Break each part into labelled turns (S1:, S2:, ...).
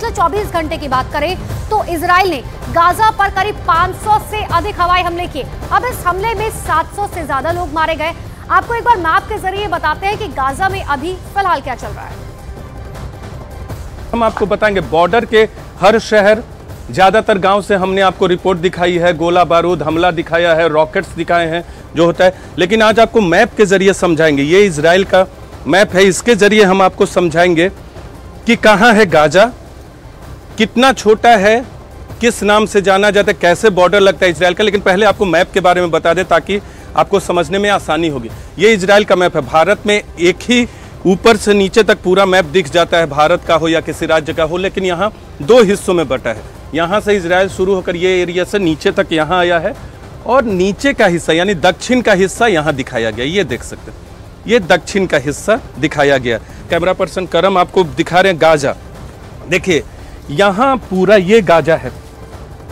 S1: पिछले 24 घंटे की बात करें तो इजराइल ने गाजा पर करीब 500 से अधिक हवाई हमले किए। अब इस हमले में 700 से ज्यादा लोग मारे गए। आपको एक बार मैप के जरिए बताते हैं कि गाजा में अभी फिलहाल क्या चल रहा है।
S2: हम आपको बताएंगे बॉर्डर के हर शहर, ज्यादातर गांव से हमने आपको रिपोर्ट दिखाई है, गोला बारूद हमला दिखाया है, रॉकेट्स दिखाए हैं जो होता है। लेकिन आज आपको मैप के जरिए समझाएंगे, ये इजराइल का मैप है, इसके जरिए हम आपको समझाएंगे कि कहाँ है गाजा, कितना छोटा है, किस नाम से जाना जाता है, कैसे बॉर्डर लगता है इजराइल का। लेकिन पहले आपको मैप के बारे में बता दें ताकि आपको समझने में आसानी होगी। ये इजराइल का मैप है। भारत में एक ही ऊपर से नीचे तक पूरा मैप दिख जाता है, भारत का हो या किसी राज्य का हो, लेकिन यहाँ दो हिस्सों में बटा है। यहाँ से इजराइल शुरू होकर ये एरिया से नीचे तक यहाँ आया है और नीचे का हिस्सा यानी दक्षिण का हिस्सा यहाँ दिखाया गया। ये देख सकते हैं, ये दक्षिण का हिस्सा दिखाया गया। कैमरा पर्सन करम आपको दिखा रहे हैं गाजा। देखिए यहाँ पूरा ये गाजा है,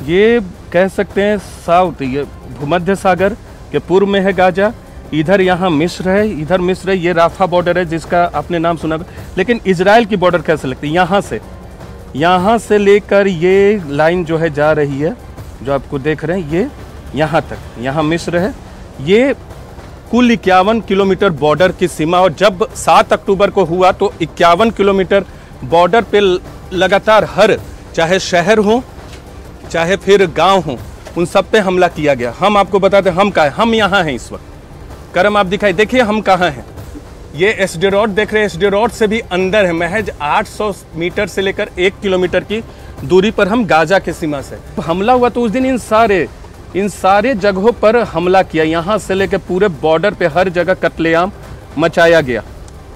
S2: ये कह सकते हैं साउथ, ये भूमध्य सागर के पूर्व में है गाजा। इधर यहाँ मिस्र है, इधर मिस्र है, ये राफा बॉर्डर है जिसका आपने नाम सुना। लेकिन इजराइल की बॉर्डर कैसे लगती है, यहाँ से लेकर ये लाइन जो है जा रही है, जो आपको देख रहे हैं, ये यहाँ तक, यहाँ मिस्र है। ये कुल 51 किलोमीटर बॉर्डर की सीमा, और जब 7 अक्टूबर को हुआ तो 51 किलोमीटर बॉर्डर पे लगातार हर, चाहे शहर हो चाहे फिर गांव हो, उन सब पे हमला किया गया। हम आपको बताते हैं हम कहाँ हैं, हम यहाँ हैं इस वक्त। करम आप दिखाई, देखिए हम कहाँ हैं। ये एसडेरोड देख रहे हैं, एसडेरोड से भी अंदर है, महज 800 मीटर से लेकर 1 किलोमीटर की दूरी पर हम गाजा के सीमा से। हमला हुआ तो उस दिन इन सारे जगहों पर हमला किया, यहाँ से लेकर पूरे बॉर्डर पे हर जगह कत्लेआम मचाया गया।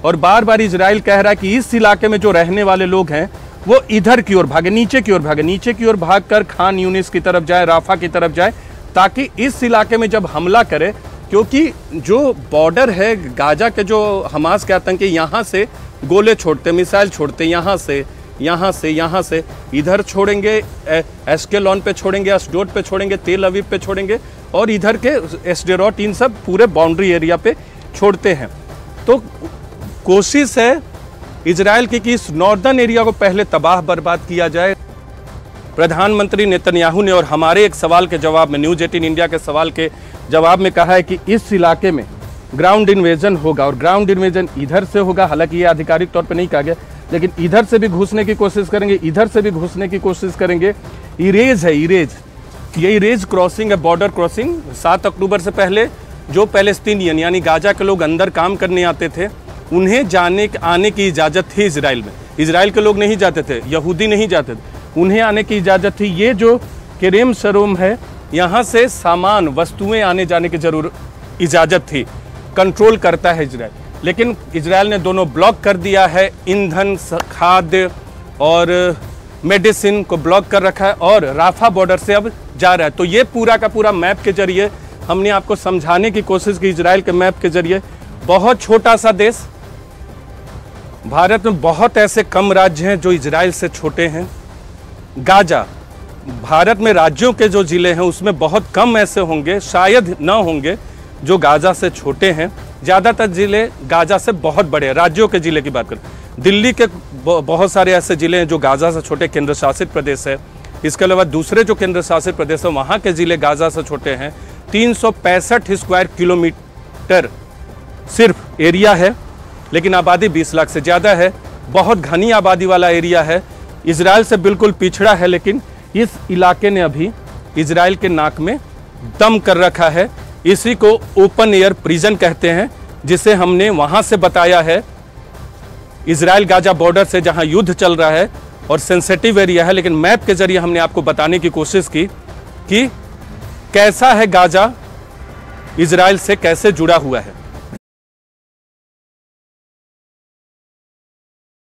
S2: और बार बार इजराइल कह रहा है कि इस इलाके में जो रहने वाले लोग हैं वो इधर की ओर भागे, नीचे की ओर भागकर खान यूनिस की तरफ जाए, राफा की तरफ जाए, ताकि इस इलाके में जब हमला करे, क्योंकि जो बॉर्डर है गाजा के, जो हमास के आतंकी यहाँ से गोले छोड़ते, मिसाइल छोड़ते, यहाँ से इधर छोड़ेंगे, एस्केलॉन पे छोड़ेंगे, अशडोद पे छोड़ेंगे, तेल अवीव पे छोड़ेंगे, और इधर के एसडेरोट, इन सब पूरे बाउंड्री एरिया पे छोड़ते हैं। तो कोशिश है इजराइल की कि इस नॉर्दर्न एरिया को पहले तबाह बर्बाद किया जाए। प्रधानमंत्री नेतन्याहू ने और हमारे एक सवाल के जवाब में, न्यूज़ 18 इंडिया के सवाल के जवाब में कहा है कि इस इलाके में ग्राउंड इन्वेजन होगा, और ग्राउंड इन्वेजन इधर से होगा। हालांकि ये आधिकारिक तौर पे नहीं कहा गया, लेकिन इधर से भी घुसने की कोशिश करेंगे, इधर से भी घुसने की कोशिश करेंगे। इरेज है, ये इरेज क्रॉसिंग है, बॉर्डर क्रॉसिंग। 7 अक्टूबर से पहले जो पैलेस्तीनियन यानी गाजा के लोग अंदर काम करने आते थे, उन्हें आने की इजाज़त थी इजराइल में। इजराइल के लोग नहीं जाते थे, यहूदी नहीं जाते थे, उन्हें आने की इजाज़त थी। ये जो केरेम शरोम है, यहाँ से सामान, वस्तुएं आने जाने की इजाज़त थी, कंट्रोल करता है इजराइल। लेकिन इजराइल ने दोनों ब्लॉक कर दिया है, ईंधन, खाद्य और मेडिसिन को ब्लॉक कर रखा है, और राफा बॉर्डर से अब जा रहा है। तो ये पूरा का पूरा मैप के जरिए हमने आपको समझाने की कोशिश की, इजराइल के मैप के जरिए। बहुत छोटा सा देश, भारत में बहुत ऐसे कम राज्य हैं जो इजराइल से छोटे हैं। गाजा, भारत में राज्यों के जो ज़िले हैं उसमें बहुत कम ऐसे होंगे, शायद न होंगे, जो गाजा से छोटे हैं। ज़्यादातर ज़िले गाजा से बहुत बड़े हैं। राज्यों के ज़िले की बात करें, दिल्ली के बहुत सारे ऐसे ज़िले हैं जो गाजा से छोटे, केंद्र शासित प्रदेश है। इसके अलावा दूसरे जो केंद्र शासित प्रदेश है, वहाँ के ज़िले गाजा से छोटे हैं। 365 स्क्वायर किलोमीटर सिर्फ एरिया है, लेकिन आबादी 20 लाख से ज़्यादा है। बहुत घनी आबादी वाला एरिया है, इजराइल से बिल्कुल पिछड़ा है। लेकिन इस इलाके ने अभी इजराइल के नाक में दम कर रखा है। इसी को ओपन एयर प्रिजन कहते हैं, जिसे हमने वहाँ से बताया है, इजराइल गाजा बॉर्डर से, जहाँ युद्ध चल रहा है और सेंसिटिव एरिया है। लेकिन मैप के जरिए हमने आपको बताने की कोशिश की कि कैसा है गाजा, इजराइल से कैसे जुड़ा हुआ है।